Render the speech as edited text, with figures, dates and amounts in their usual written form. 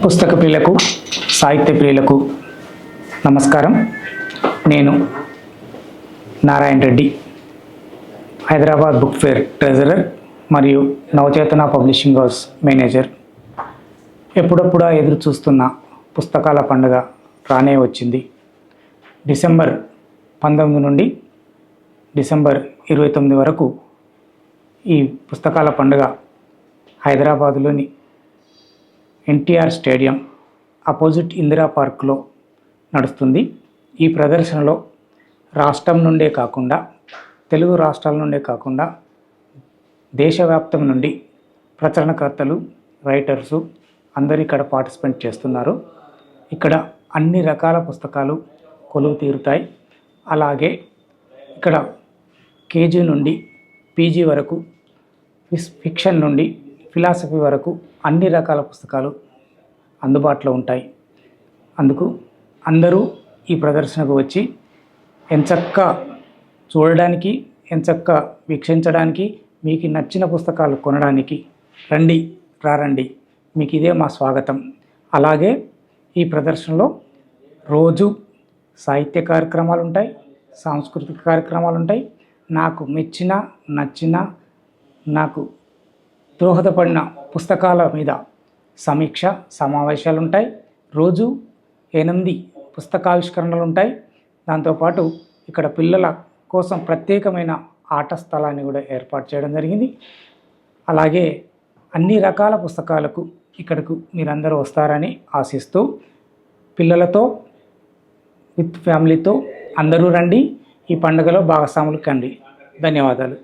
పుస్తక ప్రియులకు, సాహిత్య ప్రియులకు నమస్కారం. నేను Narayana Reddy, Hyderabad book fair treasurer మరియు నవచేతన పబ్లిషింగ్ హౌస్ మేనేజర్. ఎప్పుడప్పుడా ఎదురు చూస్తున్న పుస్తకాల పండుగ రానే వచ్చింది. డిసెంబర్ 19 నుండి డిసెంబర్ 29 వరకు ఈ పుస్తకాల పండుగ హైదరాబాదులోని ఎన్టీఆర్ స్టేడియం అపోజిట్ ఇందిరా పార్క్లో నడుస్తుంది. ఈ ప్రదర్శనలో రాష్ట్రం నుండే కాకుండా, తెలుగు రాష్ట్రాల నుండే కాకుండా దేశవ్యాప్తం నుండి ప్రచురణకర్తలు, రైటర్సు అందరూ ఇక్కడ పార్టిసిపేట్ చేస్తున్నారు. ఇక్కడ అన్ని రకాల పుస్తకాలు కొలువు తీరుతాయి. అలాగే ఇక్కడ కేజీ నుండి పీజీ వరకు, ఫిక్షన్ నుండి ఫిలాసఫీ వరకు అన్ని రకాల పుస్తకాలు అందుబాటులో ఉంటాయి. అందుకు అందరూ ఈ ప్రదర్శనకు వచ్చి ఎంచక్కా చూడడానికి, ఎంచక్కా వీక్షించడానికి, మీకు నచ్చిన పుస్తకాలు కొనడానికి రండి. మీకు ఇదే మా స్వాగతం. అలాగే ఈ ప్రదర్శనలో రోజు సాహిత్య కార్యక్రమాలు ఉంటాయి, సాంస్కృతిక కార్యక్రమాలు ఉంటాయి. నాకు మెచ్చిన, నచ్చిన, నాకు దోహదపడిన పుస్తకాల మీద సమీక్ష సమావేశాలు ఉంటాయి. రోజు 8 పుస్తకావిష్కరణలు ఉంటాయి. దాంతోపాటు ఇక్కడ పిల్లల కోసం ప్రత్యేకమైన ఆట స్థలాన్ని కూడా ఏర్పాటు చేయడం జరిగింది. అలాగే అన్ని రకాల పుస్తకాలకు ఇక్కడకు మీరందరూ వస్తారని ఆశిస్తూ, పిల్లలతో విత్ ఫ్యామిలీతో అందరూ రండి. ఈ పండుగలో భాగస్వాములు కండి. ధన్యవాదాలు.